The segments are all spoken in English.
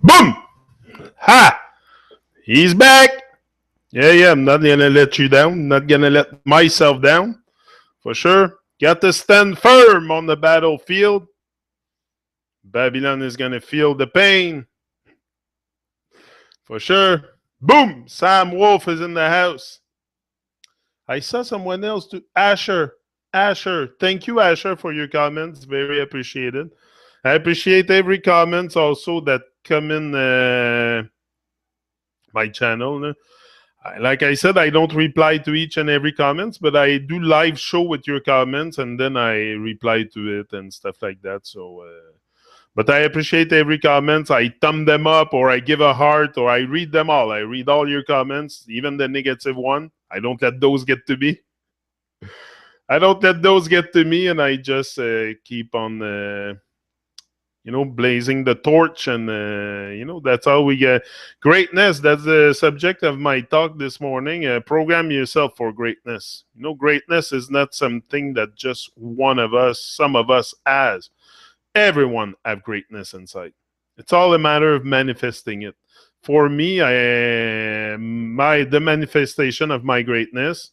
Boom! Ha! He's back. Yeah. I'm not gonna let you down. Not gonna let myself down. For sure. Got to stand firm on the battlefield. Babylon is gonna feel the pain. For sure. Boom! Sam Wolf is in the house. I saw someone else to Asher. Asher. Thank you, Asher, for your comments. Very appreciated. I appreciate every comments also that come in my channel. Like I said, I don't reply to each and every comments, but I do live show with your comments and then I reply to it and stuff like that. So, but I appreciate every comments. I thumb them up or I give a heart or I read them all. I read all your comments, even the negative one. I don't let those get to me. I don't let those get to me, and I just keep on blazing the torch, and that's how we get greatness. That's the subject of my talk this morning. Program yourself for greatness. Greatness is not something that just one of us, some of us has. Everyone have greatness inside. It's all a matter of manifesting it. For me, the manifestation of my greatness,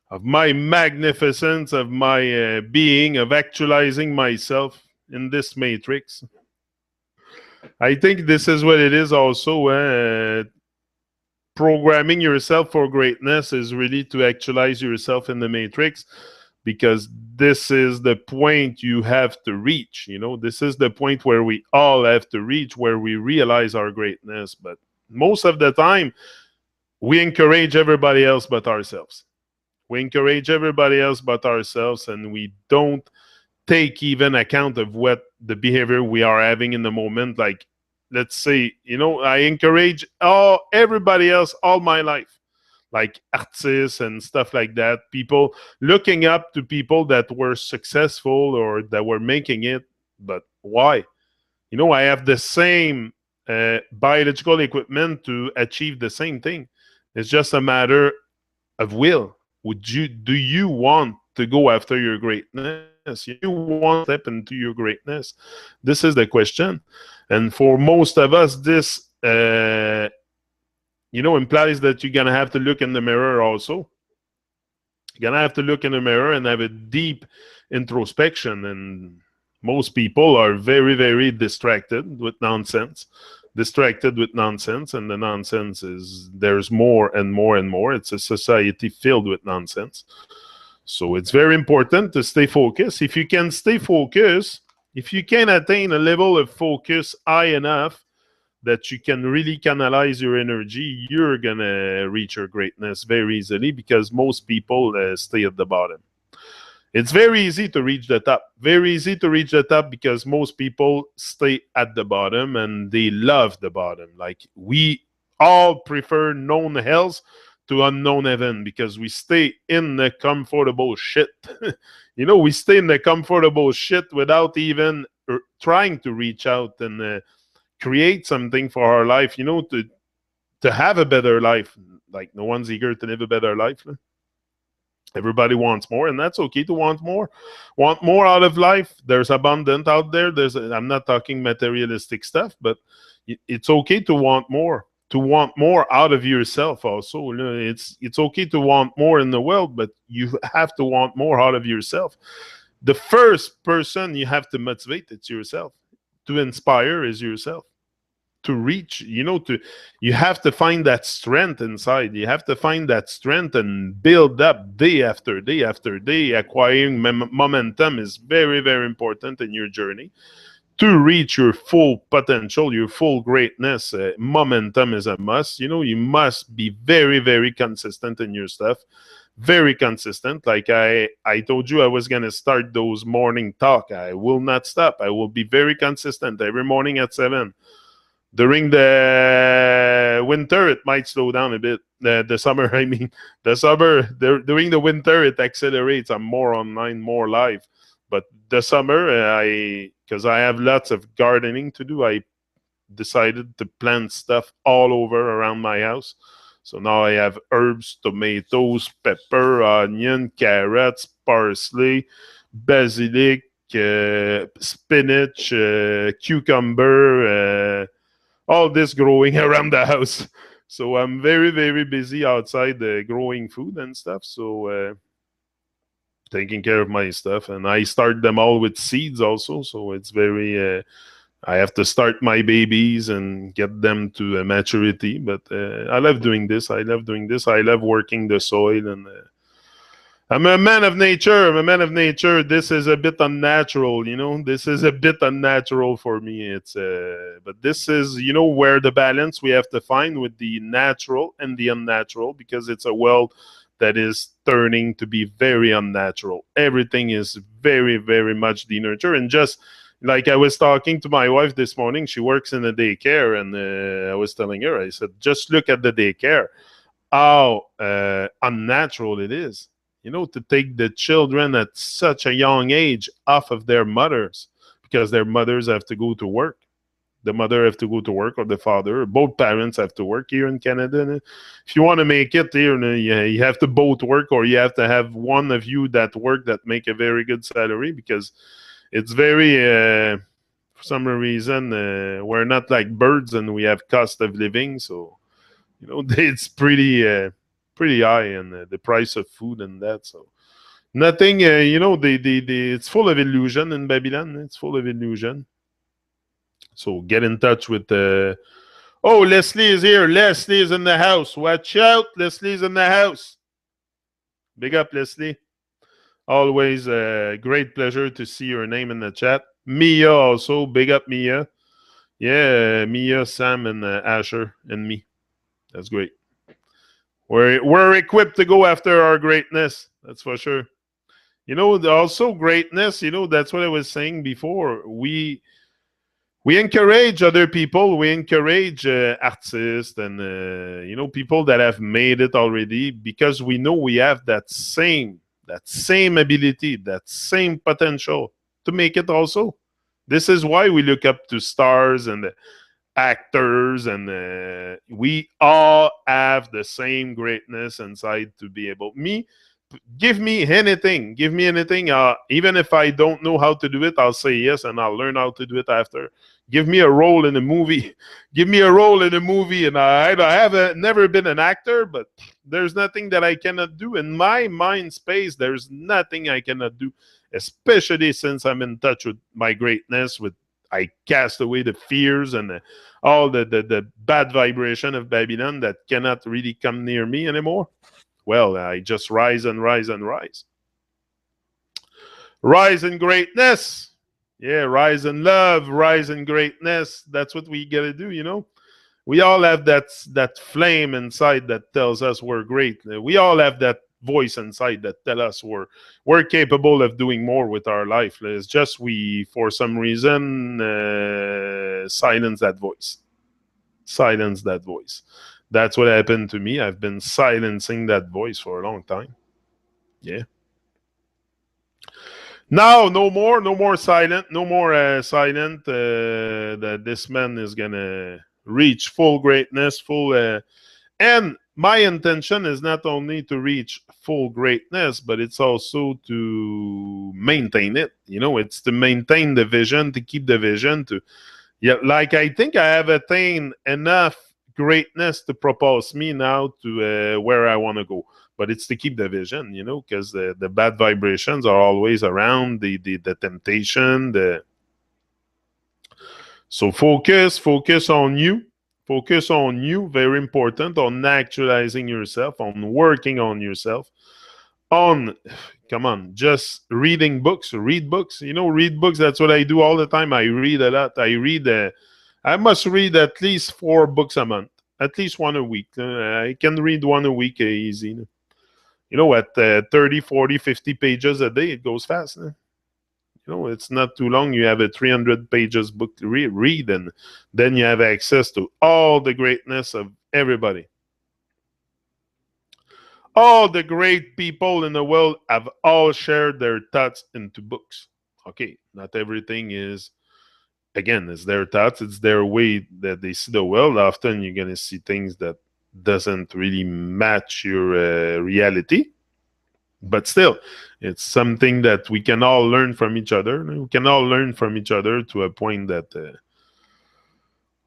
of my magnificence, of my being, of actualizing myself in this matrix. I think this is what it is also. Programming yourself for greatness is really to actualize yourself in the matrix, because this is the point you have to reach. This is the point where we all have to reach, where we realize our greatness. But most of the time, we encourage everybody else but ourselves. We encourage everybody else but ourselves, and we don't take even account of what the behavior we are having in the moment. Like, let's say, I encourage everybody else all my life, like artists and stuff like that. People looking up to people that were successful or that were making it. But why? I have the same biological equipment to achieve the same thing. It's just a matter of will. Do you want to go after your greatness? You want to step into your greatness? This is the question. And for most of us, this implies that you're gonna have to look in the mirror also. You're gonna have to look in the mirror and have a deep introspection. And most people are very, very distracted with nonsense. And the nonsense is there's more and more and more. It's a society filled with nonsense. So it's very important to stay focused. If you can stay focused, if you can attain a level of focus high enough that you can really canalize your energy, you're gonna reach your greatness very easily, because most people stay at the bottom. It's very easy to reach the top. Very easy to reach the top because most people stay at the bottom and they love the bottom. Like, we all prefer known hells to unknown heaven because we stay in the comfortable shit. We stay in the comfortable shit without even trying to reach out and create something for our life, to have a better life. Like, no one's eager to live a better life. Everybody wants more, and that's okay to want more. Want more out of life. There's abundant out there. I'm not talking materialistic stuff, but it's okay to want more. To want more out of yourself also. It's okay to want more in the world, but you have to want more out of yourself. The first person you have to motivate, it's yourself. To inspire is yourself. To reach, you have to find that strength inside. You have to find that strength and build up day after day after day. Acquiring momentum is very, very important in your journey. To reach your full potential, your full greatness, momentum is a must. You must be very, very consistent in your stuff. Very consistent. Like I told you, I was going to start those morning talk. I will not stop. I will be very consistent every morning at 7. During the winter, it might slow down a bit. The summer, I mean, during the winter, it accelerates. I'm more online, more live. But the summer, because I have lots of gardening to do, I decided to plant stuff all over around my house. So now I have herbs, tomatoes, pepper, onion, carrots, parsley, basilic, spinach, cucumber, all this growing around the house. So I'm very, very busy outside growing food and stuff. So taking care of my stuff. And I start them all with seeds also. So it's very, I have to start my babies and get them to maturity. But I love doing this. I love doing this. I love working the soil. And I'm a man of nature. I'm a man of nature. This is a bit unnatural, you know. This is a bit unnatural for me. It's but this is, you know, where the balance we have to find with the natural and the unnatural, because it's a world that is turning to be very unnatural. Everything is very, very much denatured. And just like I was talking to my wife this morning, she works in a daycare, and I was telling her, I said, just look at the daycare, how unnatural it is. You know, to take the children at such a young age off of their mothers, because their mothers have to go to work. The mother have to go to work, or the father, or both parents have to work here in Canada. If you want to make it here, you have to both work, or you have to have one of you that work that make a very good salary, because it's very, for some reason, we're not like birds and we have cost of living. So, you know, it's pretty high, and the price of food and that. So nothing, you know, it's full of illusion in Babylon. It's full of illusion. So get in touch with oh, Leslie is here. Leslie is in the house. Watch out. Leslie's in the house. Big up, Leslie. Always a great pleasure to see your name in the chat. Mia also. Big up, Mia. Yeah, Mia, Sam, and Asher, and me. That's great. We're equipped to go after our greatness. That's for sure. You know, also greatness, you know, that's what I was saying before. We encourage other people. We encourage artists and, you know, people that have made it already, because we know we have that same ability, that same potential to make it also. This is why we look up to stars and actors, and we all have the same greatness inside to be able. Give me anything. Even if I don't know how to do it, I'll say yes, and I'll learn how to do it after. Give me a role in a movie. And I have never been an actor, but there's nothing that I cannot do. In my mind space, there's nothing I cannot do, especially since I'm in touch with my greatness. I cast away the fears and all the bad vibration of Babylon that cannot really come near me anymore. Well, I just rise and rise and rise. Rise in greatness. Yeah, rise in love, rise in greatness. That's what we got to do, you know. We all have that flame inside that tells us we're great. We all have that voice inside that tell us we're capable of doing more with our life. It's just we, for some reason, silence that voice. Silence that voice. That's what happened to me. I've been silencing that voice for a long time. Yeah. Now, no more silent. That this man is gonna reach full greatness, and my intention is not only to reach full greatness, but it's also to maintain it. You know, it's to maintain the vision, to keep the vision. Like I think I have attained enough greatness to propose me now to where I want to go. But it's to keep the vision, you know, because the bad vibrations are always around, the temptation. So focus on you. Focus on you, very important, on actualizing yourself, on working on yourself, come on, just reading books, read books. You know, read books, that's what I do all the time. I read a lot. I must read at least 4 books a month, at least one a week. I can read one a week easy. You know, at 30, 40, 50 pages a day, it goes fast. You know, it's not too long. You have a 300 pages book to read, and then you have access to all the greatness of everybody. All the great people in the world have all shared their thoughts into books. Okay, not everything is, again, it's their thoughts. It's their way that they see the world. Often you're going to see things that doesn't really match your reality. But still, it's something that we can all learn from each other. We can all learn from each other to a point that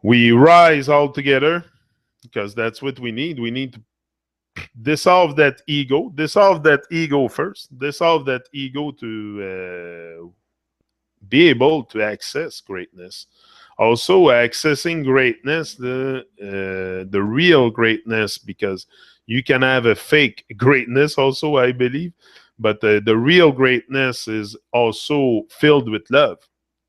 we rise all together, because that's what we need. We need to dissolve that ego first, dissolve that ego to be able to access greatness. Also, accessing greatness, the real greatness, because you can have a fake greatness also, I believe, but the real greatness is also filled with love.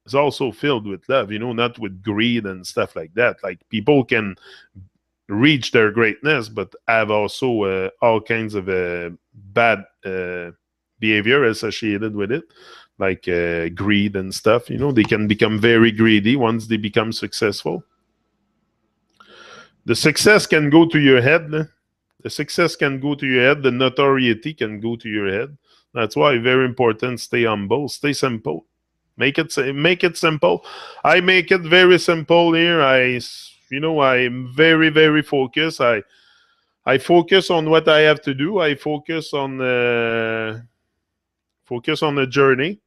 It's also filled with love, not with greed and stuff like that. Like, people can reach their greatness, but have also all kinds of bad behavior associated with it, like greed and stuff. They can become very greedy once they become successful. The success can go to your head. The success can go to your head. The notoriety can go to your head. That's why very important. Stay humble. Stay simple. Make it simple. I make it very simple here. I'm very, very focused. I focus on what I have to do. I focus on the journey.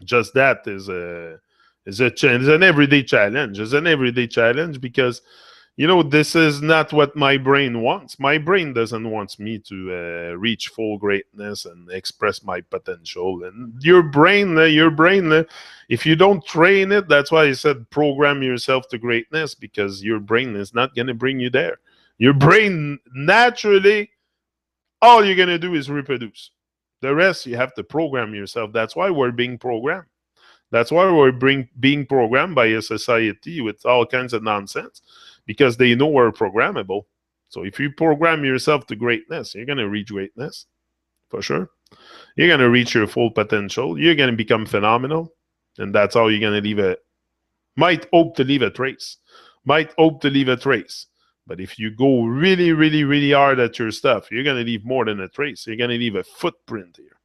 Just that is an everyday challenge. It's an everyday challenge, because this is not what my brain wants. My brain doesn't want me to reach full greatness and express my potential. And your brain, if you don't train it, that's why I said program yourself to greatness, because your brain is not going to bring you there. Your brain, naturally, all you're going to do is reproduce. The rest, you have to program yourself. That's why we're being programmed. That's why we're being programmed by a society with all kinds of nonsense, because they know we're programmable. So if you program yourself to greatness, you're going to reach greatness, for sure. You're going to reach your full potential. You're going to become phenomenal. And that's how you're going to might hope to leave a trace. But if you go really, really, really hard at your stuff, you're going to leave more than a trace. You're going to leave a footprint here.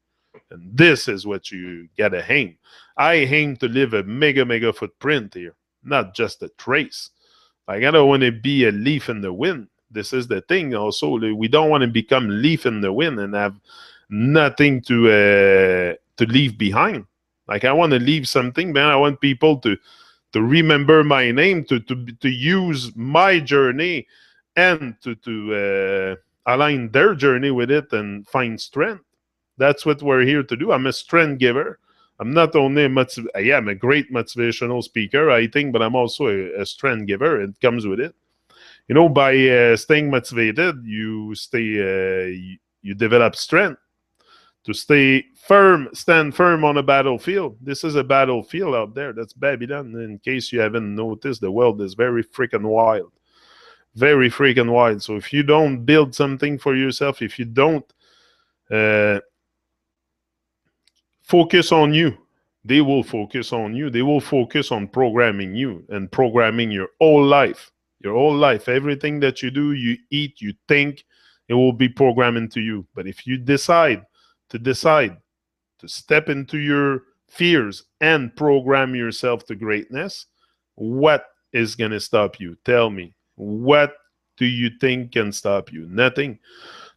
And this is what you got to aim. I aim to leave a mega, mega footprint here, not just a trace. I don't want to be a leaf in the wind. This is the thing also. We don't want to become leaf in the wind and have nothing to leave behind. Like, I want to leave something, man. I want people to remember my name, to use my journey, and to align their journey with it and find strength. That's what we're here to do. I'm a strength giver. I'm not only I'm a great motivational speaker, I think, but I'm also a strength giver. It comes with it. By staying motivated, you develop strength. To stand firm on a battlefield. This is a battlefield out there. That's Babylon. In case you haven't noticed, the world is very freaking wild. Very freaking wild. So if you don't build something for yourself, if you don't focus on you, they will focus on you. They will focus on programming you and programming your whole life. Your whole life. Everything that you do, you eat, you think, it will be programmed into you. But if you decide to step into your fears and program yourself to greatness, what is going to stop you? Tell me. What do you think can stop you? Nothing.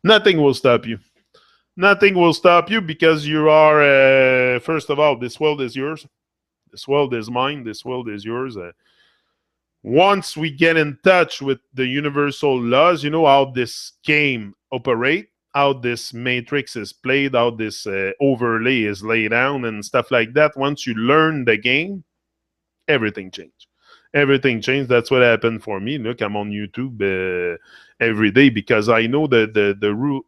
Nothing will stop you. Nothing will stop you, because you are, first of all, this world is yours. This world is mine. This world is yours. Once we get in touch with the universal laws, how this game operates, how this matrix is played, how this overlay is laid down and stuff like that. Once you learn the game, everything changed. Everything changed. That's what happened for me. Look, I'm on YouTube every day, because I know the rule.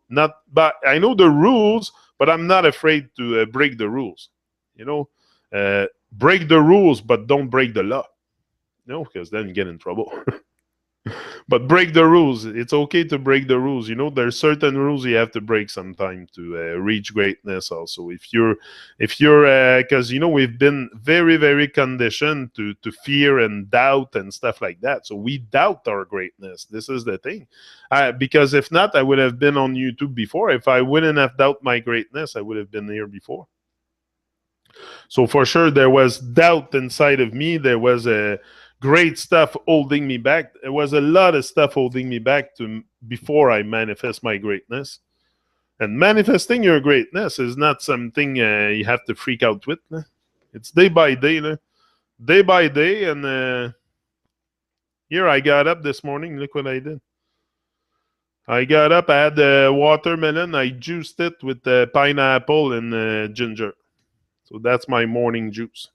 I know the rules, but I'm not afraid to break the rules. Break the rules, but don't break the law. Because then you get in trouble. But break the rules. It's okay to break the rules. There's certain rules you have to break sometime to reach greatness. Also, if you're, because we've been very, very conditioned to fear and doubt and stuff like that. So we doubt our greatness. This is the thing. Because if not, I would have been on YouTube before. If I wouldn't have doubt my greatness, I would have been here before. So for sure, there was doubt inside of me. There was a great stuff holding me back. There was a lot of stuff holding me back before I manifest my greatness. And manifesting your greatness is not something you have to freak out with. It's day by day. Day by day. And here I got up this morning. Look what I did. I got up, I had watermelon. I juiced it with pineapple and ginger. So that's my morning juice.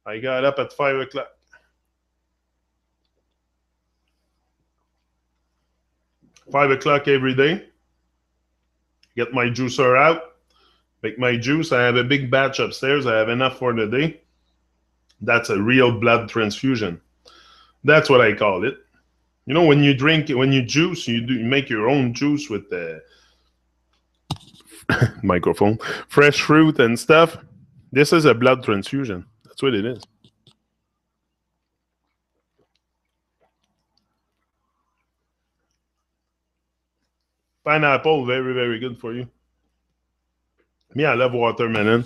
I got up at 5 o'clock. 5 o'clock every day. Get my juicer out. Make my juice. I have a big batch upstairs. I have enough for the day. That's a real blood transfusion. That's what I call it. You know, when you drink, when you juice, you make your own juice with the microphone, fresh fruit and stuff. This is a blood transfusion. That's what it is. Pineapple, very, very good for you. Me, I love watermelon.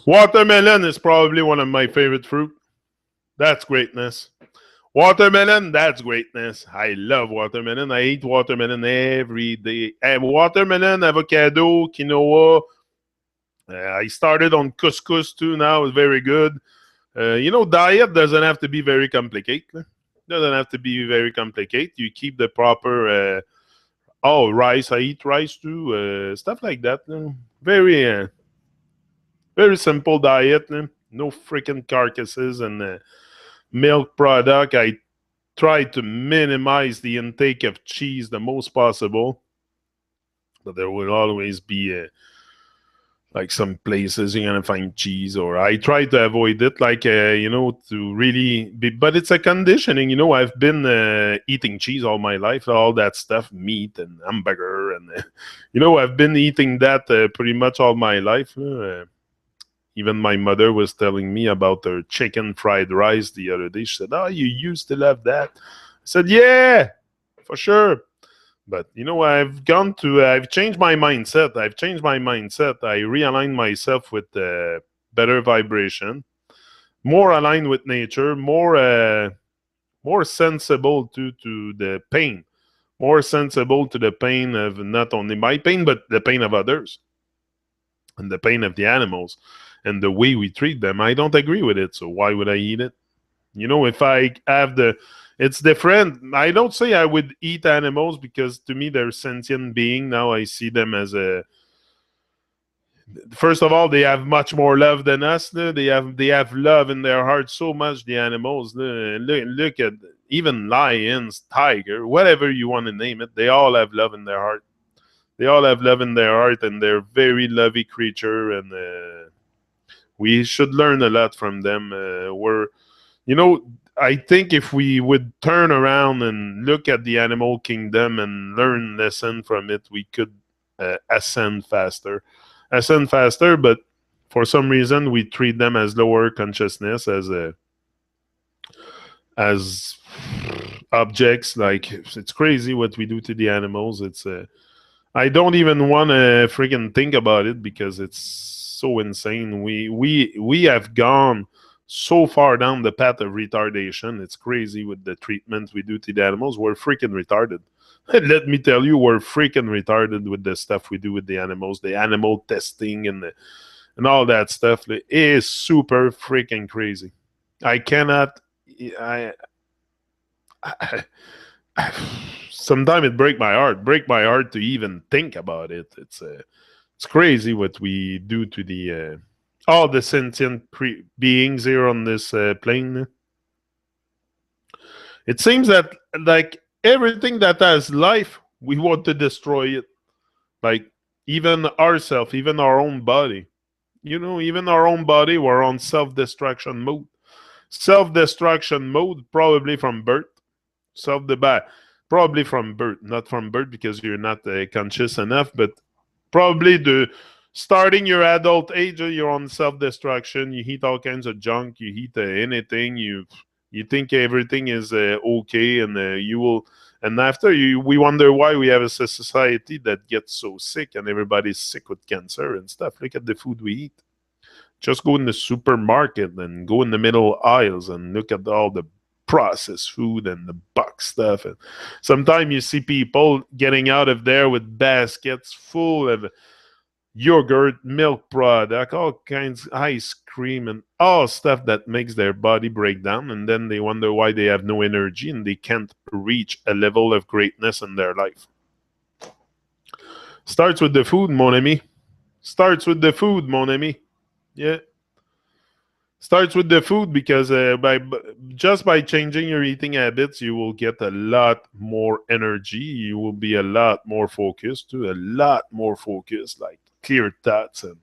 Watermelon is probably one of my favorite fruit. That's greatness. Watermelon, that's greatness. I love watermelon. I eat watermelon every day. Watermelon, avocado, quinoa. I started on couscous too now. It's very good. Diet doesn't have to be very complicated. Doesn't have to be very complicated. You keep the proper... rice. I eat rice too. Stuff like that. Very, very simple diet. No freaking carcasses and milk product. I try to minimize the intake of cheese the most possible. But there will always be like some places you're gonna find cheese, or I try to avoid it, like to really be. But it's a conditioning. I've been eating cheese all my life, all that stuff, meat and hamburger, and I've been eating that pretty much all my life. Even my mother was telling me about her chicken fried rice the other day. She said, "Oh, you used to love that." I said, "Yeah, for sure." But I've changed my mindset. I realigned myself with better vibration, more aligned with nature, more sensible to the pain, more sensible to the pain of not only my pain, but the pain of others and the pain of the animals and the way we treat them. I don't agree with it, so why would I eat it? If I have it's different. I don't say I would eat animals because to me they're sentient beings. Now I see them as first of all, they have much more love than us. They have love in their heart so much. The animals, look at even lions, tiger, whatever you want to name it. They all have love in their heart. They all have love in their heart, and they're very lovely creature. And we should learn a lot from them. I think if we would turn around and look at the animal kingdom and learn lesson from it, we could ascend faster. But for some reason we treat them as lower consciousness, as objects. Like, it's crazy what we do to the animals. I don't even want to freaking think about it because it's so insane. We have gone so far down the path of retardation. It's crazy with the treatment we do to the animals. We're freaking retarded. Let me tell you, we're freaking retarded with the stuff we do with the animals, the animal testing and all that stuff. It is super freaking crazy. I cannot. Sometimes it break my heart to even think about it. It's crazy what we do to the all the sentient beings here on this plane. It seems that like everything that has life, we want to destroy it. Like even ourselves, even our own body. Even our own body, we're on self-destruction mode. Self-destruction mode, probably from birth. Probably from birth, not from birth because you're not conscious enough, but probably starting your adult age, you're on self-destruction. You eat all kinds of junk. You eat anything. You think everything is okay, and you will. And after we wonder why we have a society that gets so sick, and everybody's sick with cancer and stuff. Look at the food we eat. Just go in the supermarket and go in the middle aisles and look at all the processed food and the box stuff. And sometimes you see people getting out of there with baskets full of yogurt, milk product, all kinds, ice cream, and all stuff that makes their body break down. And then they wonder why they have no energy and they can't reach a level of greatness in their life. Starts with the food, mon ami. Starts with the food, mon ami. Yeah. Starts with the food because just by changing your eating habits, you will get a lot more energy. You will be a lot more focused, too, a lot more focused, like clear thoughts, and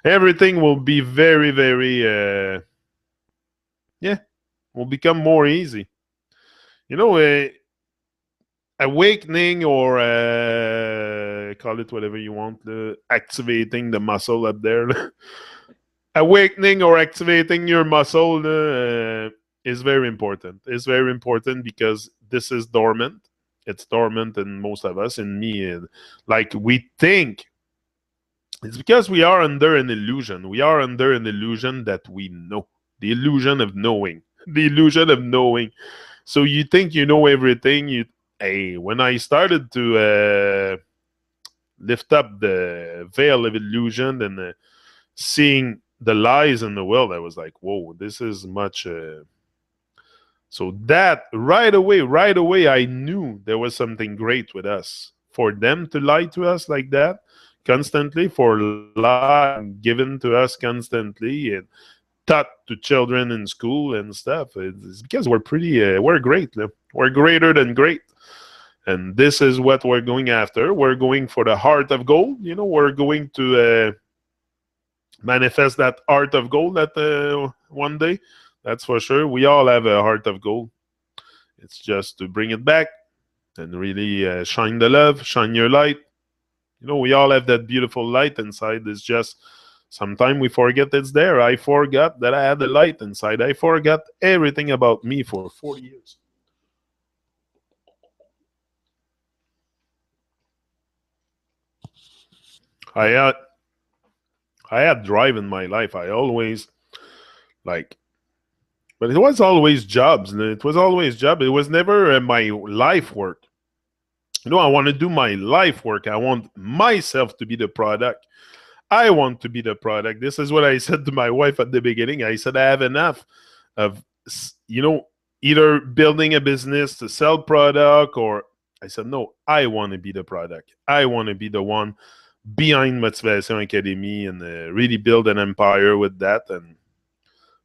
everything will be very, very, will become more easy. You know, awakening or call it whatever you want, activating the muscle up there. Awakening or activating your muscle is very important. It's very important because this is dormant. It's dormant in most of us, in me. Like we think. It's because we are under an illusion. We are under an illusion that we know. The illusion of knowing. The illusion of knowing. So you think you know everything. When I started to lift up the veil of illusion and seeing the lies in the world, I was like, whoa, this is much. So that right away, I knew there was something great with us. For them to lie to us like that constantly, for lies given to us constantly and taught to children in school and stuff, it's because we're great. We're greater than great. And this is what we're going after. We're going for the heart of gold. You know, we're going to manifest that heart of gold that one day. That's for sure. We all have a heart of gold. It's just to bring it back and really shine the love, shine your light. You know, we all have that beautiful light inside. It's just sometimes we forget it's there. I forgot that I had a light inside. I forgot everything about me for 40 years. I had drive in my life. I always like, but it was always jobs. It was always job. It was never my life work. You know, I want to do my life work. I want myself to be the product. I want to be the product. This is what I said to my wife at the beginning. I said, I have enough of, you know, either building a business to sell product, or I said, no, I want to be the product. I want to be the one behind Motivation Academy and really build an empire with that.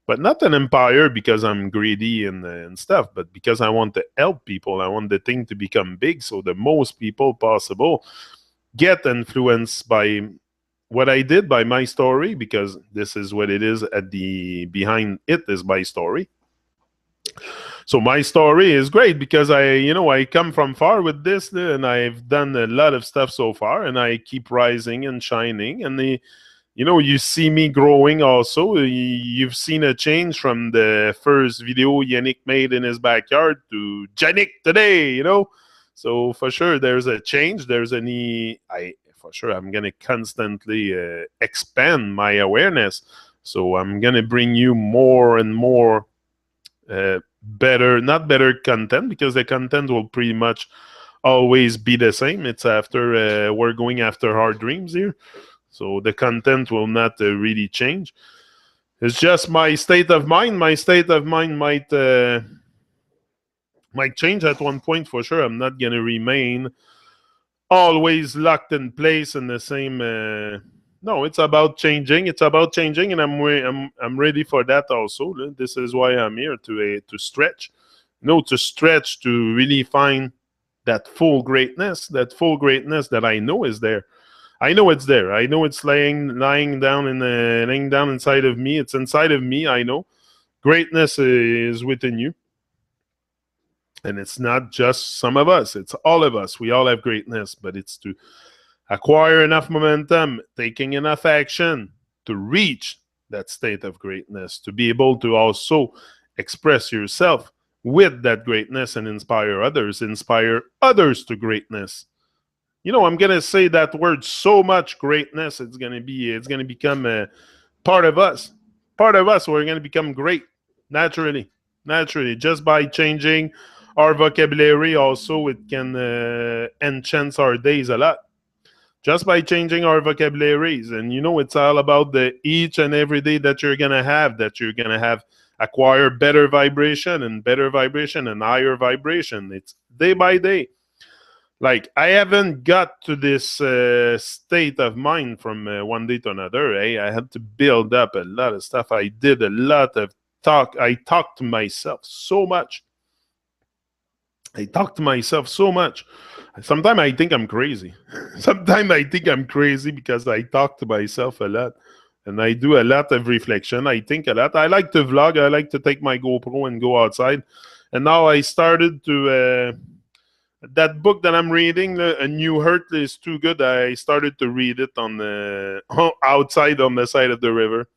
But not an empire because I'm greedy and stuff, but because I want to help people. I want the thing to become big so the most people possible get influenced by what I did, by my story, because this is what it is at the behind it is my story. So my story is great because I come from far with this, and I've done a lot of stuff so far, and I keep rising and shining. And you see me growing also. You've seen a change from the first video Yannick made in his backyard to Yannick today, So for sure, there's a change. For sure, I'm going to constantly expand my awareness. So I'm going to bring you more and more not better content, because the content will pretty much always be the same. It's after we're going after our dreams here. So the content will not really change. It's just my state of mind. My state of mind might change at one point for sure. I'm not going to remain always locked in place in the same. No, it's about changing. It's about changing, and I'm ready for that also. This is why I'm here to stretch. To stretch, to really find that full greatness that I know is there. I know it's there. I know it's laying down inside of me. It's inside of me. I know greatness is within you, and it's not just some of us. It's all of us. We all have greatness, but it's to acquire enough momentum, taking enough action to reach that state of greatness, to be able to also express yourself with that greatness and inspire others to greatness. I'm going to say that word so much, greatness. It's going to become a part of us. Part of us. We're going to become great naturally. Naturally, just by changing our vocabulary, also it can enhance our days a lot. Just by changing our vocabularies, and it's all about the each and every day that you're gonna have, acquire better vibration and higher vibration. It's day by day. Like, I haven't got to this state of mind from one day to another. I had to build up a lot of stuff. I did a lot of talk. I talked to myself so much. Sometimes I think I'm crazy. Sometimes I think I'm crazy because I talk to myself a lot. And I do a lot of reflection. I think a lot. I like to vlog. I like to take my GoPro and go outside. And now I started to that book that I'm reading, A New Earth, is too good. I started to read it on the outside on the side of the river,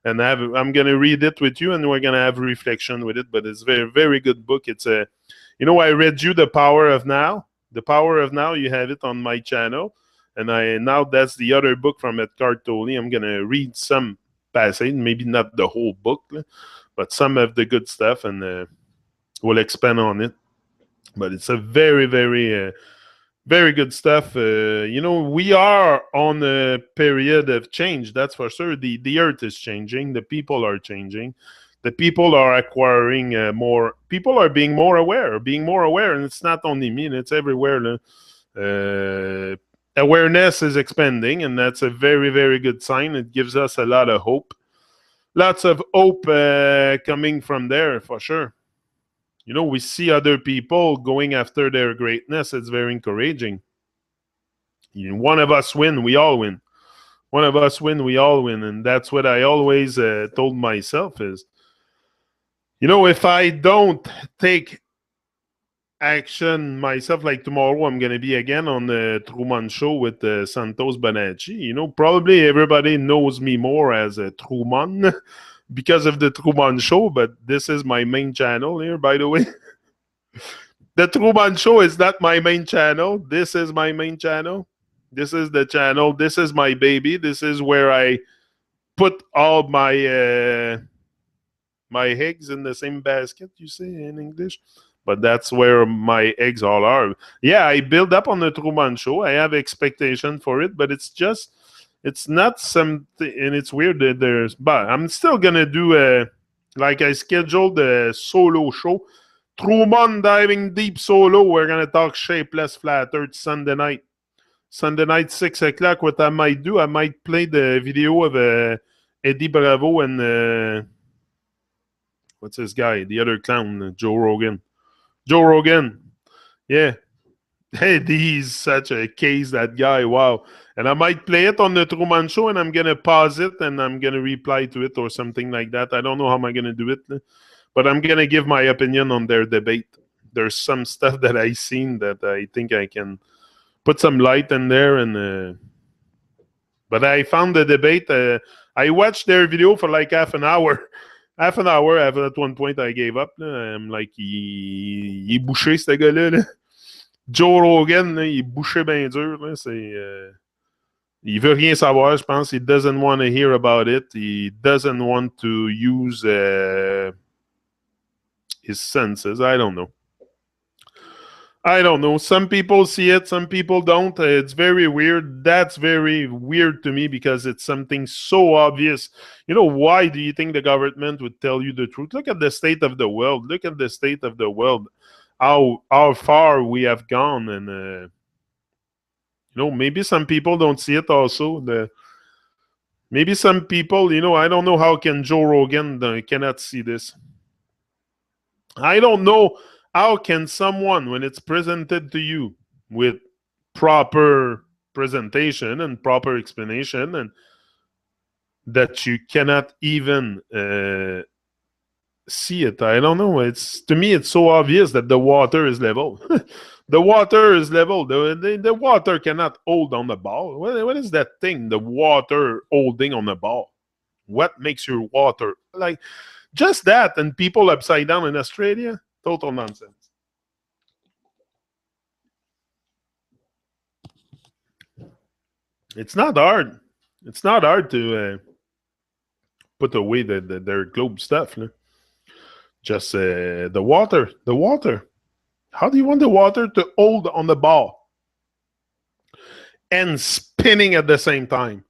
and I'm gonna read it with you, and we're gonna have reflection with it. But it's very very good book. It's I read you The Power of Now. The Power of Now. You have it on my channel, and now that's the other book from Eckhart Tolle. I'm gonna read some passage, maybe not the whole book, but some of the good stuff, and we'll expand on it. But it's a very, very, very good stuff. We are on a period of change. That's for sure. The earth is changing. The people are changing. The people are acquiring more. People are being more aware, and it's not only me. It's everywhere. Awareness is expanding, and that's a very, very good sign. It gives us a lot of hope. Lots of hope coming from there, for sure. We see other people going after their greatness. It's very encouraging. One of us win, we all win. One of us win, we all win. And that's what I always told myself is, if I don't take action myself, like tomorrow, I'm going to be again on the Truman Show with Santos Bonacci. Probably everybody knows me more as a Truman because of the Truman Show, but this is my main channel here, by the way. The Truman Show is not my main channel. This is my main channel. This is the channel. This is my baby. This is where I put all my eggs in the same basket, you say in English. But that's where my eggs all are. Yeah, I build up on the Truman Show. I have expectation for it, but it's not something, and it's weird that but I'm still gonna do like I scheduled a solo show. Truman Diving Deep Solo. We're going to talk shapeless flat earth Sunday night. Sunday night, 6 o'clock. What I might do, I might play the video of Eddie Bravo and what's this guy? The other clown, Joe Rogan. Joe Rogan. Yeah. Eddie's such a case, that guy. Wow. And I might play it on the Truman Show, and I'm going to pause it, and I'm going to reply to it or something like that. I don't know how I'm going to do it. But I'm going to give my opinion on their debate. There's some stuff that I've seen that I think I can put some light in there. But I found the debate. I watched their video for like half an hour. At one point, I gave up. I'm like, il est bouché, ce gars-là. Là. Joe Rogan, là, il est bouché bien dur. Là. Il veut rien savoir, je pense. He doesn't want to hear about it. He doesn't want to use his senses. I don't know. Some people see it, some people don't. It's very weird. That's very weird to me because it's something so obvious. Why do you think the government would tell you the truth? Look at the state of the world. How far we have gone. And, maybe some people don't see it also. Maybe some people, I don't know how can Joe Rogan cannot see this. I don't know how can someone, when it's presented to you with proper presentation and proper explanation, and that you cannot even see it. I don't know. To me, it's so obvious that the water is level. The water is level. The water cannot hold on the ball. What is that thing? The water holding on the ball. What makes your water like? Just that, and people upside down in Australia, total nonsense. It's not hard. It's not hard to put away their globe stuff. Just the water. The water. How do you want the water to hold on the ball and spinning at the same time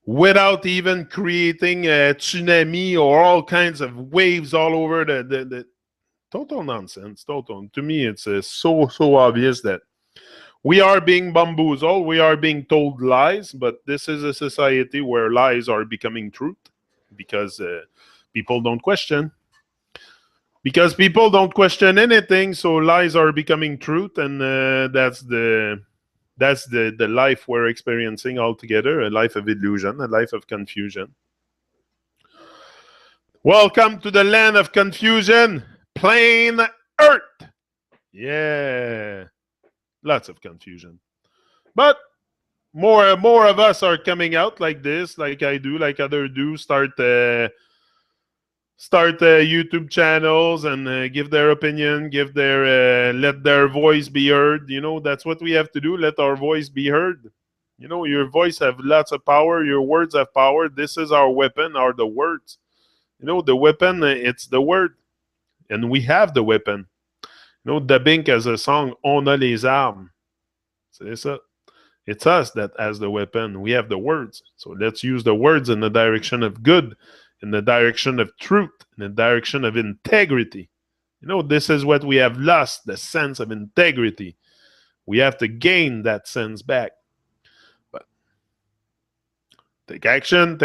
without even creating a tsunami or all kinds of waves all over the total nonsense. Total. To me, it's so obvious that we are being bamboozled. We are being told lies, but this is a society where lies are becoming truth because people don't question. Because people don't question anything, so lies are becoming truth, and that's the life we're experiencing altogether, a life of illusion, a life of confusion. Welcome to the land of confusion, plain earth. Yeah, lots of confusion. But more of us are coming out like this, like I do, like others do, start YouTube channels and give their opinion, give their let their voice be heard. You know, that's what we have to do. Let our voice be heard. You know, your voice have lots of power. Your words have power. This is our weapon, are the words. You know, the weapon, it's the word. And we have the weapon. You know, Dabink has a song, On a les armes. C'est ça. It's us that has the weapon. We have the words. So let's use the words in the direction of good, in the direction of truth, in the direction of integrity. You know, this is what we have lost, the sense of integrity. We have to gain that sense back. But take action,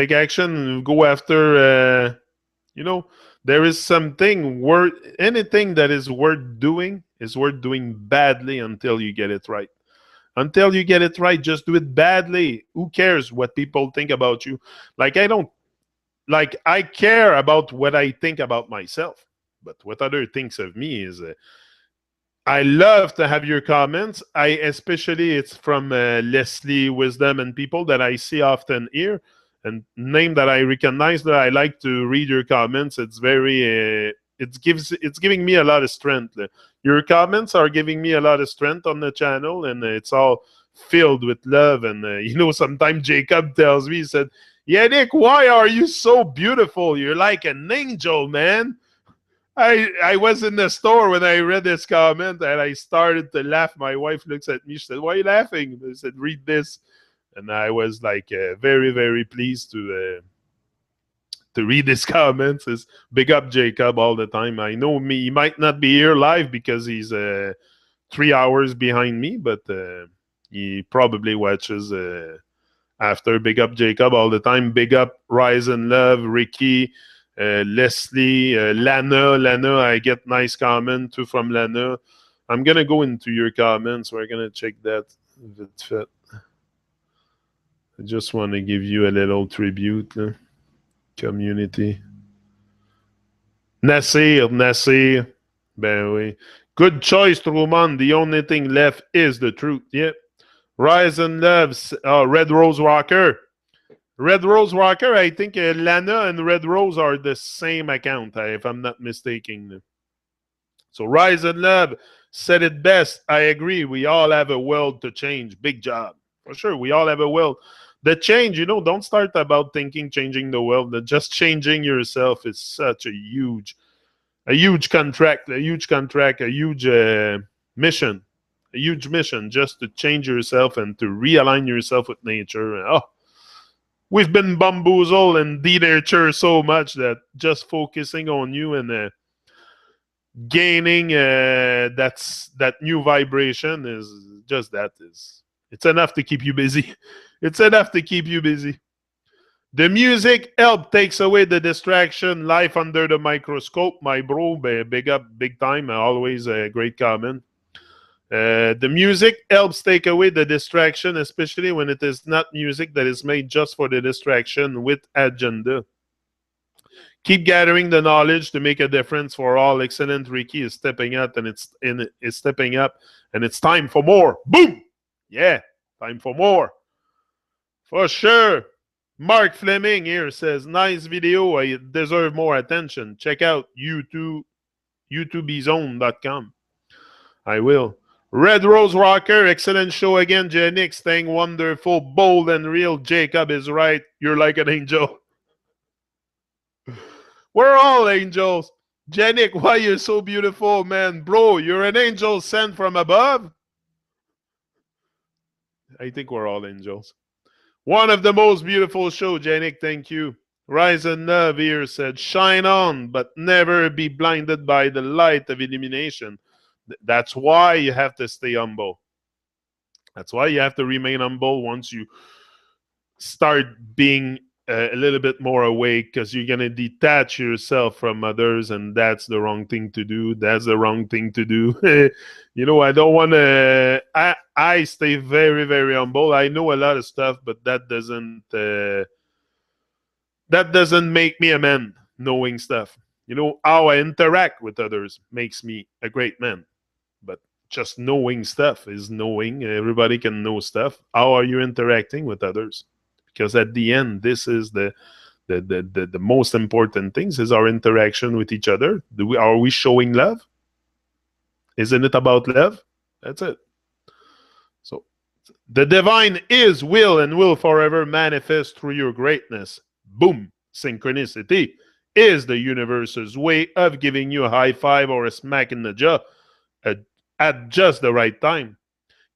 go after, you know, there is something worth, anything that is worth doing badly until you get it right. Until you get it right, just do it badly. Who cares what people think about you? Like, I care about what I think about myself, but what other thinks of me is I love to have your comments. Especially it's from Leslie Wisdom and people that I see often here and name that I recognize, that I like to read your comments. It's very it's giving me a lot of strength. Your comments are giving me a lot of strength on the channel, and it's all filled with love. And you know, sometimes Jacob tells me, he said, Yannick, why are you so beautiful? You're like an angel, man. I was in the store when I read this comment and I started to laugh. My wife looks at me. She said, why are you laughing? I said, read this. And I was like very, very pleased to read his comments. It's big up Jacob all the time. I know he might not be here live because he's 3 hours behind me, but he probably watches after. Big up Jacob all the time. Big up Rise and Love, Ricky, Leslie, Lana. I get nice comment too from Lana. I'm going to go into your comments. We're going to check that. I just want to give you a little tribute. Community. Nasir. Ben oui. Good choice, Truman. The only thing left is the truth. Yep. Rise and Love. Red Rose Rocker. Red Rose Rocker, I think Lana and Red Rose are the same account, if I'm not mistaken. So Rise and Love said it best. I agree. We all have a world to change. Big job. For sure, we all have a world. The change, you know, don't start about thinking changing the world. Just changing yourself is such a huge contract, a huge mission. A huge mission just to change yourself and to realign yourself with nature. Oh, we've been bamboozled and denatured so much that just focusing on you and gaining that new vibration is just that. It's enough to keep you busy. It's enough to keep you busy. The music help takes away the distraction. Life under the microscope, my bro. Big up, big time. Always a great comment. The music helps take away the distraction, especially when it is not music that is made just for the distraction with agenda. Keep gathering the knowledge to make a difference for all. Excellent. Ricky is stepping up, and it's stepping up, and it's time for more. Boom! Yeah, time for more. For sure. Mark Fleming here says, nice video. I deserve more attention. Check out youtubezone.com. I will. Red Rose Rocker, excellent show again. Jenix, staying wonderful, bold and real. Jacob is right. You're like an angel. We're all angels. Janik, why you're so beautiful, man? Bro, you're an angel sent from above? I think we're all angels. One of the most beautiful show, Janik. Thank you. Rise and Love here said, shine on, but never be blinded by the light of illumination. That's why you have to stay humble. That's why you have to remain humble once you start being a little bit more awake, because you're going to detach yourself from others, and that's the wrong thing to do. That's the wrong thing to do. I don't want to. I stay very, very humble. I know a lot of stuff, but that doesn't make me a man knowing stuff. How I interact with others makes me a great man. But just knowing stuff is knowing. Everybody can know stuff. How are you interacting with others? Because at the end, this is the most important things is our interaction with each other. Are we showing love? Isn't it about love? That's it. So the divine is will and will forever manifest through your greatness. Boom. Synchronicity is the universe's way of giving you a high five or a smack in the jaw at just the right time.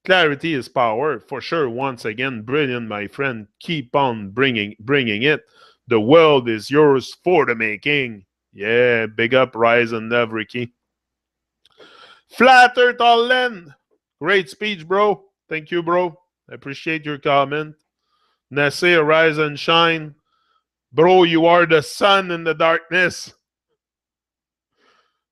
Clarity is power, for sure. Once again, brilliant, my friend. Keep on bringing it. The world is yours for the making. Yeah, big up, Rise and Love, Ricky. Flat Earth all land. Great speech, bro. Thank you, bro. I appreciate your comment. Nasir, rise and shine. Bro, you are the sun in the darkness.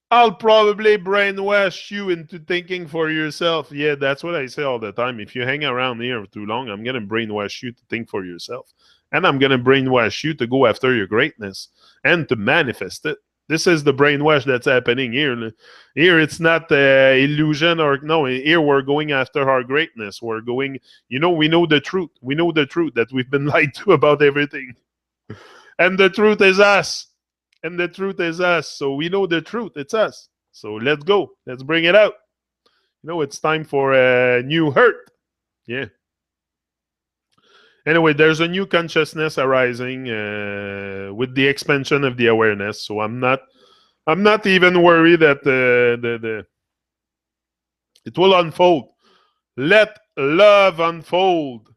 I'll probably brainwash you into thinking for yourself. Yeah, that's what I say all the time. If you hang around here too long, I'm going to brainwash you to think for yourself. And I'm going to brainwash you to go after your greatness and to manifest it. This is the brainwash that's happening here. Here, it's not illusion or no. Here, we're going after our greatness. We're going, we know the truth. We know the truth that we've been lied to about everything. And the truth is us. And the truth is us. So we know the truth. It's us. So let's go. Let's bring it out. It's time for a new hurt. Yeah. Anyway, there's a new consciousness arising with the expansion of the awareness. So I'm not even worried that it will unfold. Let love unfold.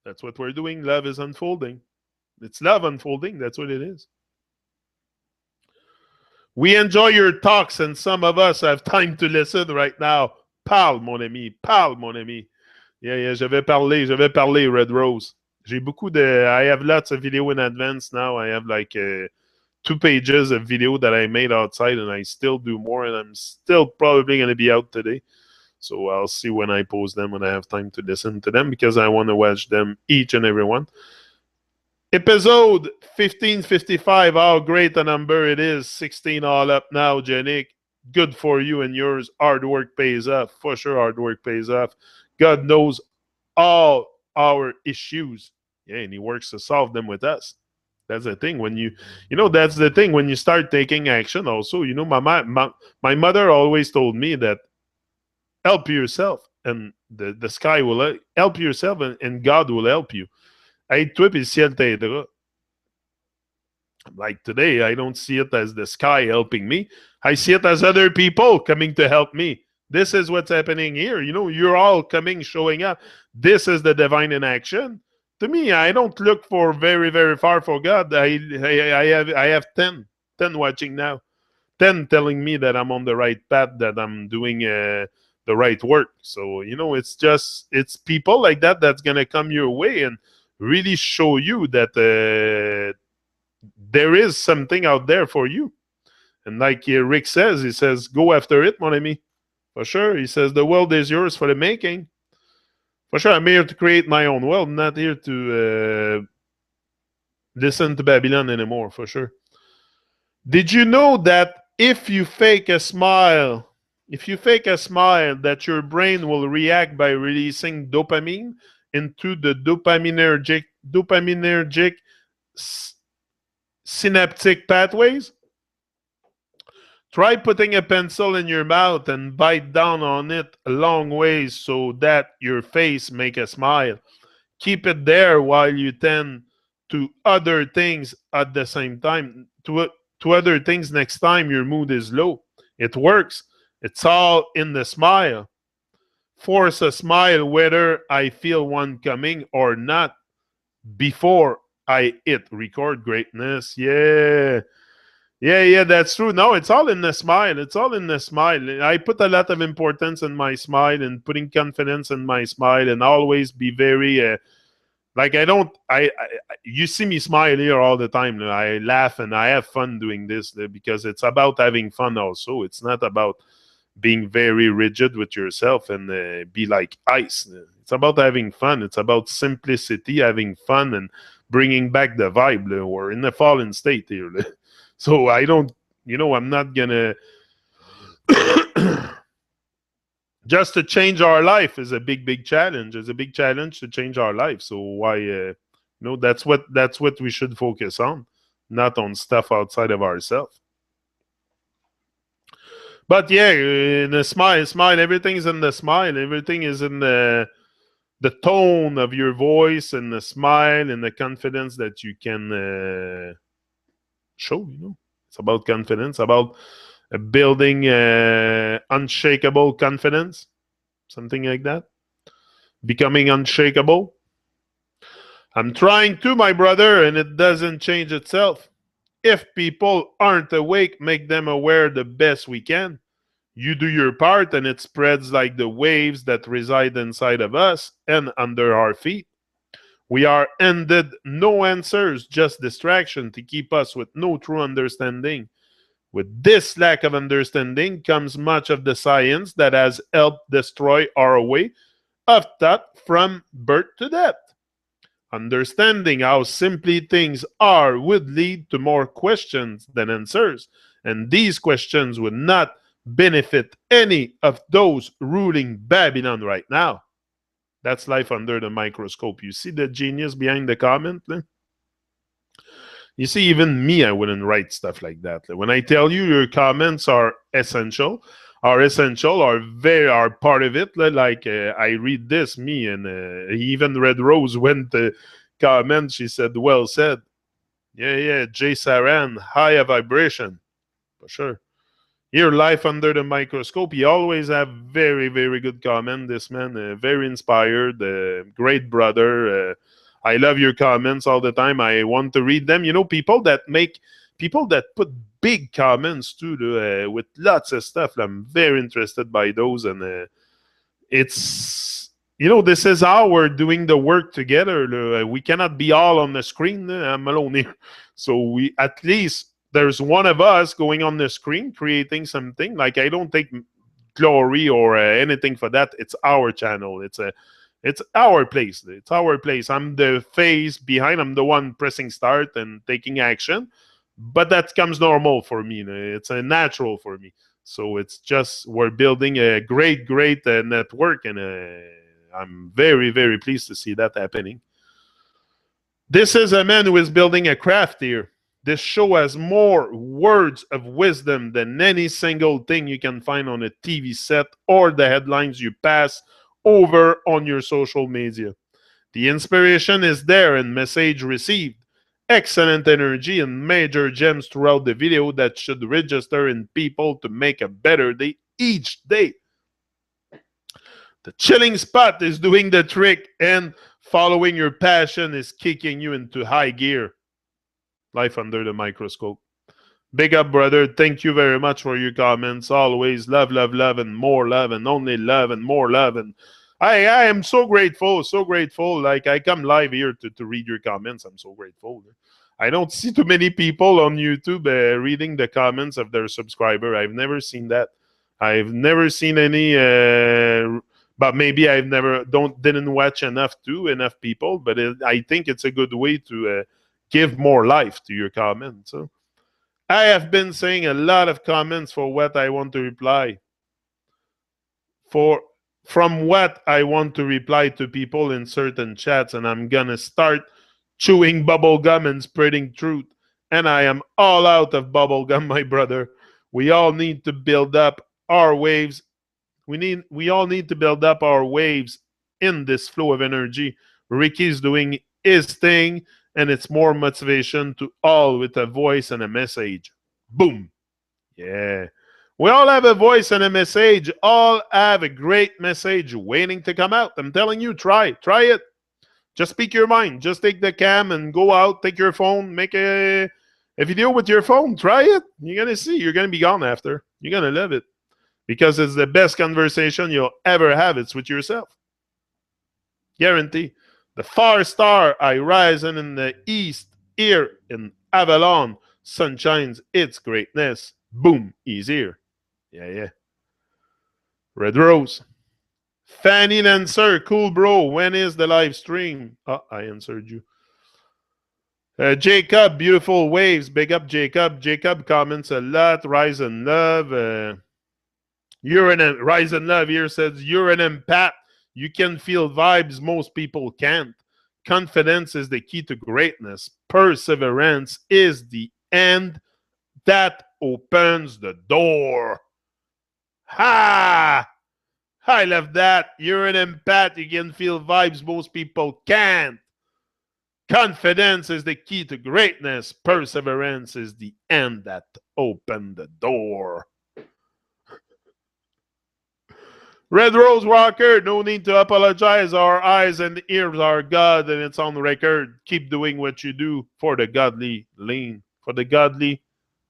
That's what we're doing. Love is unfolding. It's love unfolding. That's what it is. We enjoy your talks, and some of us have time to listen right now. Parle, mon ami. Parle, mon ami. Yeah, je vais parler, Red Rose. I have lots of video in advance now. I have like 2 pages of video that I made outside, and I still do more, and I'm still probably going to be out today. So I'll see when I post them, when I have time to listen to them, because I want to watch them, each and every one. Episode 1555, how great a number it is. 16 all up now, Janik. Good for you and yours. Hard work pays off. For sure, hard work pays off. God knows all our issues. Yeah, and he works to solve them with us. That's the thing. That's the thing. When you start taking action also, my mother always told me that help yourself and the sky will help yourself and God will help you. Aide-toi puis le ciel t'aidera. Like today, I don't see it as the sky helping me. I see it as other people coming to help me. This is what's happening here. You're all coming, showing up. This is the divine in action. To me, I don't look for very, very far for God. I have 10 watching now. 10 telling me that I'm on the right path, that I'm doing the right work. So, it's people like that that's going to come your way and really show you that there is something out there for you. And like Rick says, he says, go after it, mon ami. For sure. He says, the world is yours for the making. For sure, I'm here to create my own world, not here to listen to Babylon anymore, for sure. Did you know that if you fake a smile, that your brain will react by releasing dopamine into the dopaminergic synaptic pathways? Try putting a pencil in your mouth and bite down on it a long ways so that your face make a smile. Keep it there while you tend to other things at the same time. To to other things next time your mood is low. It works. It's all in the smile. Force a smile whether I feel one coming or not before I hit record greatness. Yeah. Yeah, that's true. No, it's all in the smile. It's all in the smile. I put a lot of importance in my smile and putting confidence in my smile and always be very like I don't you see me smile here all the time. I laugh and I have fun doing this because it's about having fun also. It's not about being very rigid with yourself and be like ice. It's about having fun. It's about simplicity, having fun, and bringing back the vibe. We're in the fallen state here. So I don't, I'm not gonna. Just to change our life is a big challenge. It's a big challenge to change our life. So why, that's what we should focus on, not on stuff outside of ourselves. But yeah, in the smile. Everything's in the smile. Everything is in the tone of your voice and the smile and the confidence that you can show. It's about confidence, about building unshakable confidence, something like that. Becoming unshakable. I'm trying to, my brother, and it doesn't change itself. If people aren't awake, make them aware the best we can. You do your part, and it spreads like the waves that reside inside of us and under our feet. We are ended no answers, just distraction to keep us with no true understanding. With this lack of understanding comes much of the science that has helped destroy our way of thought from birth to death. Understanding how simply things are would lead to more questions than answers, and these questions would not benefit any of those ruling Babylon right now. That's life under the microscope. You see the genius behind the comment? You see, even me, I wouldn't write stuff like that. When I tell you your comments are are part of it. Like I read this, me, and even Red Rose went to comment. She said, "Well said." Yeah. Jay Saran, high vibration, for sure. Here, life under the microscope. He always have very, very good comment. This man, very inspired, great brother. I love your comments all the time. I want to read them. People that put big comments too, with lots of stuff. I'm very interested by those, and it's this is how we're doing the work together. We cannot be all on the screen. I'm alone here, so we at least there's one of us going on the screen creating something. Like I don't take glory or anything for that. It's our channel. It's our place. It's our place. I'm the face behind. I'm the one pressing start and taking action. But that comes normal for me. It's a natural for me. So it's just we're building a great network, and I'm very, very pleased to see that happening. This is a man who is building a craft here. This show has more words of wisdom than any single thing you can find on a TV set or the headlines you pass over on your social media. The inspiration is there and message received. Excellent energy and major gems throughout the video that should register in people to make a better day each day. The chilling spot is doing the trick, and following your passion is kicking you into high gear. Life under the microscope. Big up, brother. Thank you very much for your comments. Always love, and more love, and only love, and more love. And I am so grateful. Like I come live here to read your comments. I'm so grateful. I don't see too many people on YouTube reading the comments of their subscriber. I've never seen that. I've never seen any. But maybe I've didn't watch enough people. But I think it's a good way to give more life to your comments. So I have been saying a lot of comments for what I want to reply. From what I want to reply to people in certain chats, and I'm gonna start chewing bubble gum and spreading truth. And I am all out of bubble gum, my brother. We all need to build up our waves. We all need to build up our waves in this flow of energy. Ricky's doing his thing, and it's more motivation to all with a voice and a message. Boom. Yeah. We all have a voice and a message. All have a great message waiting to come out. I'm telling you, try it. Just speak your mind. Just take the cam and go out, take your phone, make a video with your phone. Try it. You're going to see. You're going to be gone after. You're going to love it. Because it's the best conversation you'll ever have. It's with yourself. Guarantee. The far star I rising in the east, here in Avalon, sun shines its greatness. Boom, he's here. Yeah. Red Rose. Fanny answer, cool bro. When is the live stream? Oh, I answered you. Jacob, beautiful waves. Big up, Jacob. Jacob comments a lot. Rise and love. Rise and love here says you're an empath. You can feel vibes most people can't. Confidence is the key to greatness. Perseverance is the end that opens the door. Ha! I love that. You're an empath. You can feel vibes most people can't. Confidence is the key to greatness. Perseverance is the end that opens the door. Red Rose Rocker, no need to apologize. Our eyes and ears are God, and it's on record. Keep doing what you do for the godly lean, for the godly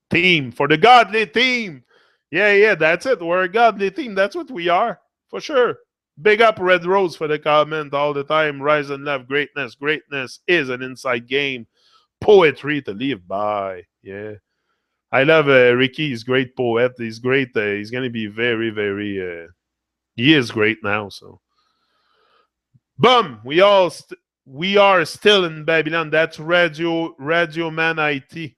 team, for the godly team. Yeah, that's it. We're a godly team. That's what we are, for sure. Big up Red Rose for the comment all the time. Rise and love greatness. Greatness is an inside game. Poetry to live by. Yeah. I love Ricky. He's a great poet. He's great. He's going to be very, very... he is great now, so. Boom! We are still in Babylon. That's Radio Man IT.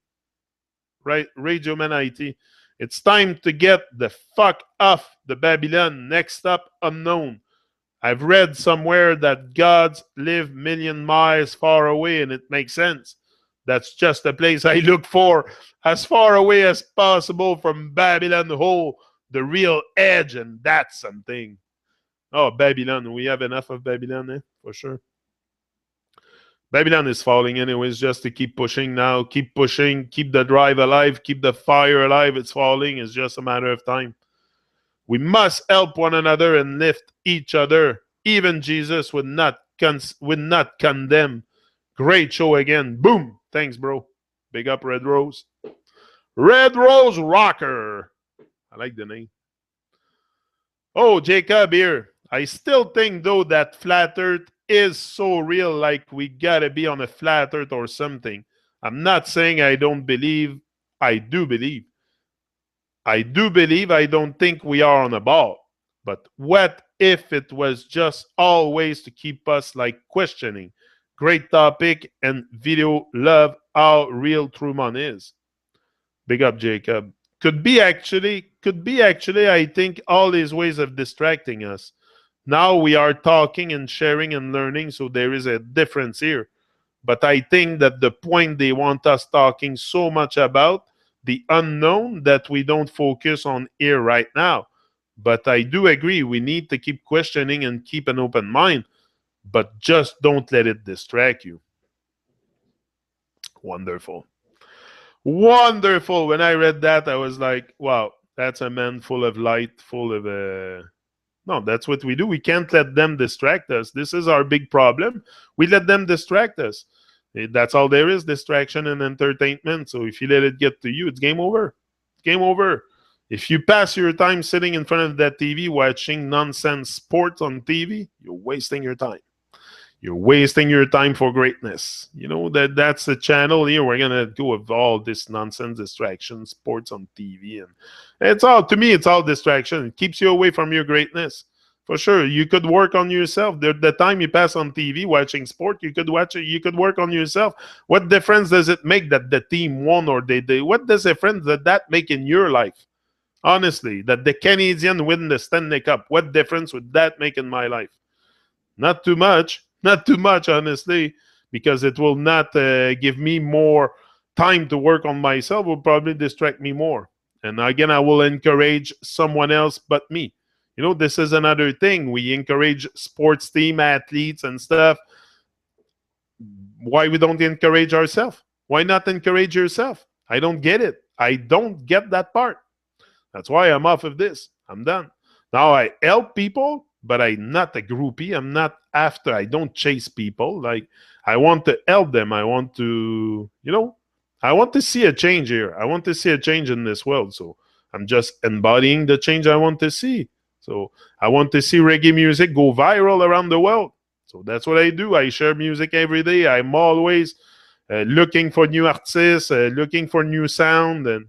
Right? Radio Man IT. It's time to get the fuck off the Babylon. Next up, unknown. I've read somewhere that gods live million miles far away, and it makes sense. That's just the place I look for, as far away as possible from Babylon Hole, the real edge, and that's something. Oh, Babylon. We have enough of Babylon, for sure. Babylon is falling anyways, just to keep pushing now. Keep pushing. Keep the drive alive. Keep the fire alive. It's falling. It's just a matter of time. We must help one another and lift each other. Even Jesus would not condemn. Great show again. Boom. Thanks, bro. Big up, Red Rose. Red Rose Rocker. I like the name. Oh, Jacob here. I still think, though, that flat earth is so real, like we gotta be on a flat earth or something. I'm not saying I don't believe. I do believe. I don't think we are on a ball. But what if it was just always to keep us like questioning? Great topic and video. Love how real Truman is. Big up, Jacob. Could be actually, I think, all these ways of distracting us. Now we are talking and sharing and learning, so there is a difference here. But I think that the point they want us talking so much about, the unknown, that we don't focus on here right now. But I do agree, we need to keep questioning and keep an open mind, but just don't let it distract you. Wonderful. Wonderful. When I read that, I was like, wow, that's a man full of light, full of... No, that's what we do. We can't let them distract us. This is our big problem. We let them distract us. That's all there is, distraction and entertainment. So if you let it get to you, it's game over. Game over. If you pass your time sitting in front of that TV watching nonsense sports on TV, you're wasting your time. You're wasting your time for greatness. You know, that's the channel here. We're going to go with all this nonsense distraction, sports on TV. And it's all, to me, it's all distraction. It keeps you away from your greatness. For sure. You could work on yourself. The time you pass on TV watching sport, you could work on yourself. What difference does it make that the team won or they what does difference that make in your life? Honestly, that the Canadians win the Stanley Cup, what difference would that make in my life? Not too much. Not too much, honestly, because it will not give me more time to work on myself. It will probably distract me more. And again, I will encourage someone else but me. You know, this is another thing. We encourage sports team, athletes, and stuff. Why we don't encourage ourselves? Why not encourage yourself? I don't get it. I don't get that part. That's why I'm off of this. I'm done. Now I help people, but I'm not a groupie. I'm not after. I don't chase people. Like, I want to help them. I want to, I want to see a change here. I want to see a change in this world. So I'm just embodying the change I want to see. So I want to see reggae music go viral around the world. So that's what I do. I share music every day. I'm always looking for new artists, looking for new sound, and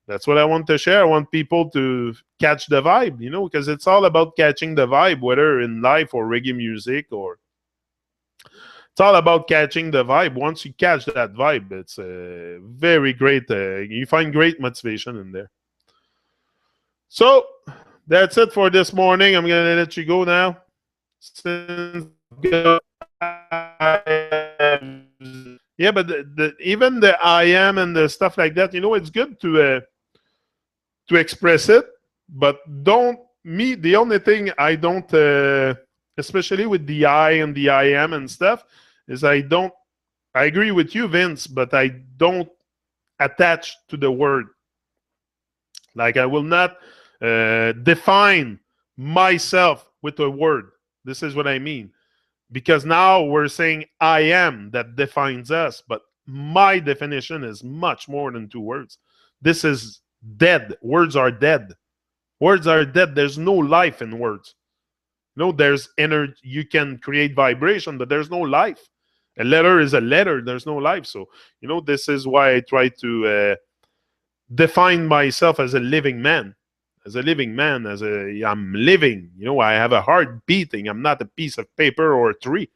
that's what I want to share. I want people to catch the vibe, because it's all about catching the vibe, whether in life or reggae music, or it's all about catching the vibe. Once you catch that vibe, it's very great. You find great motivation in there. So that's it for this morning. I'm going to let you go now. Since yeah, but even the I am and the stuff like that, it's good to express it, but the only thing I don't, especially with the I and the I am and stuff, is I agree with you, Vince, but I don't attach to the word. Like, I will not define myself with a word. This is what I mean. Because now we're saying I am, that defines us, but my definition is much more than 2 words. This is dead. Words are dead. Words are dead. There's no life in words. There's energy. You can create vibration, but there's no life. A letter is a letter. There's no life. So, this is why I try to define myself as a living man. As a living man, I'm living. I have a heart beating. I'm not a piece of paper or a tree.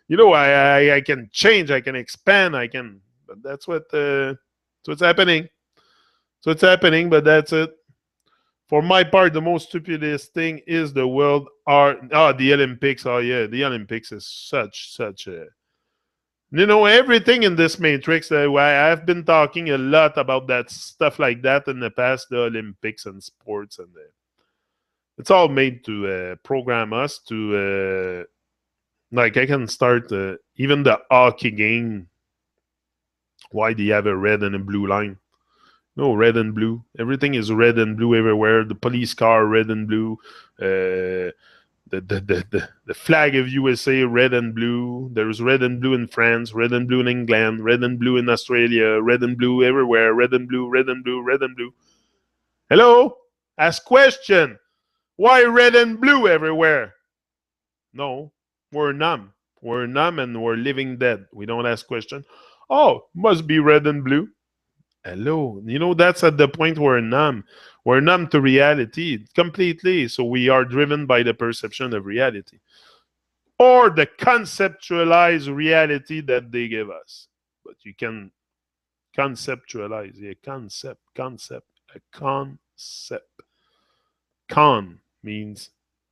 I can change. I can expand. But that's what's happening. So it's happening, but that's it. For my part, the most stupidest thing is the world the Olympics. Oh yeah, the Olympics is such a. Everything in this matrix. I've been talking a lot about that stuff like that in the past. The Olympics and sports, and it's all made to program us to. Like, I can start even the hockey game. Why do you have a red and a blue line? No, red and blue. Everything is red and blue everywhere. The police car, red and blue. The flag of USA, red and blue. There's red and blue in France, red and blue in England, red and blue in Australia, red and blue everywhere, red and blue, red and blue, red and blue. Hello? Ask question. Why red and blue everywhere? No, we're numb. We're numb and we're living dead. We don't ask question. Oh, must be red and blue. Hello. That's at the point we're numb. We're numb to reality completely. So we are driven by the perception of reality, or the conceptualized reality that they give us. But you can conceptualize. Yeah, concept. A concept. Con means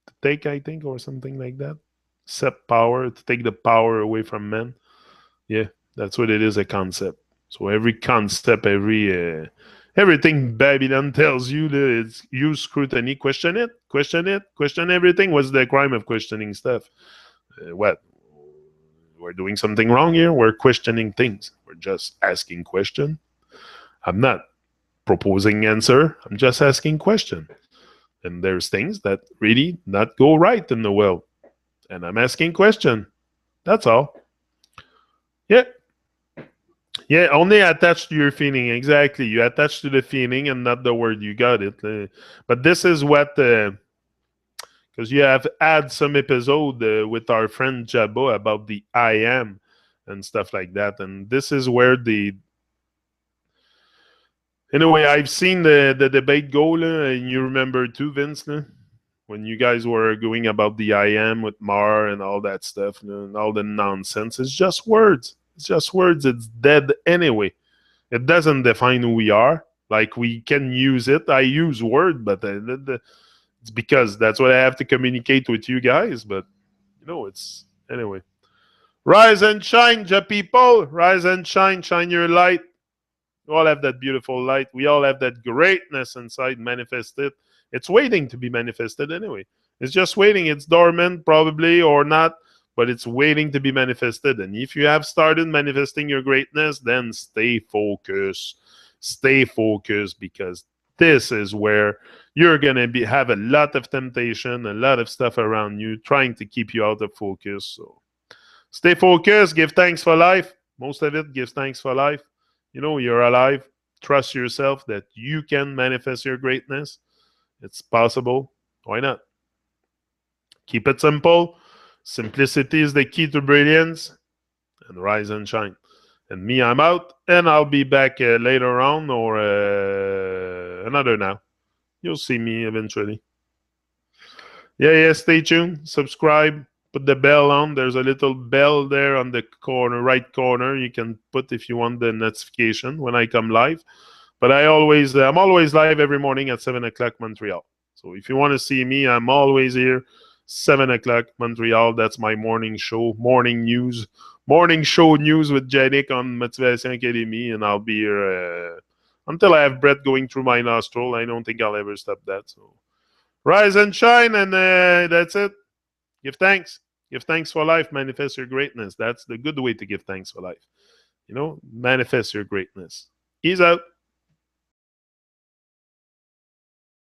to take, I think, or something like that. Sep power, to take the power away from men. Yeah, that's what it is, a concept. So every concept, everything Babylon tells you, it's use scrutiny, question it, question everything. What's the crime of questioning stuff? What? We're doing something wrong here? We're questioning things. We're just asking question. I'm not proposing answer. I'm just asking question. And there's things that really not go right in the world. And I'm asking question. That's all. Yeah. Yeah, only attached to your feeling. Exactly. You attach to the feeling and not the word. You got it. But this is what, because you have had some episode with our friend Jabba about the I am and stuff like that. And this is where anyway, I've seen the debate go, and you remember too, Vince, when you guys were going about the I am with Mar and all that stuff, and all the nonsense. It's just words. It's just words. It's dead anyway. It doesn't define who we are. Like, we can use it. I use word, but it's because that's what I have to communicate with you guys. But, it's anyway. Rise and shine, ja people. Rise and shine. Shine your light. We all have that beautiful light. We all have that greatness inside manifested. It's waiting to be manifested anyway. It's just waiting. It's dormant, probably, or not. But it's waiting to be manifested. And if you have started manifesting your greatness, then stay focused. Stay focused, because this is where you're going to have a lot of temptation, a lot of stuff around you trying to keep you out of focus. So stay focused, give thanks for life. Most of it, give thanks for life. You're alive. Trust yourself that you can manifest your greatness. It's possible. Why not? Keep it simple. Simplicity is the key to brilliance. And rise and shine. And me, I'm out, and I'll be back later on, or another now. You'll see me eventually. Yeah, stay tuned. Subscribe. Put the bell on. There's a little bell there on the right corner. You can put if you want the notification when I come live. But I'm always live every morning at 7 o'clock Montreal. So if you want to see me, I'm always here, 7 o'clock Montreal. That's my morning show, morning show news with Janik on Motivation Academie, and I'll be here until I have breath going through my nostril. I don't think I'll ever stop that. So rise and shine, and that's it. Give thanks. Give thanks for life. Manifest your greatness. That's the good way to give thanks for life. Manifest your greatness. Ease out.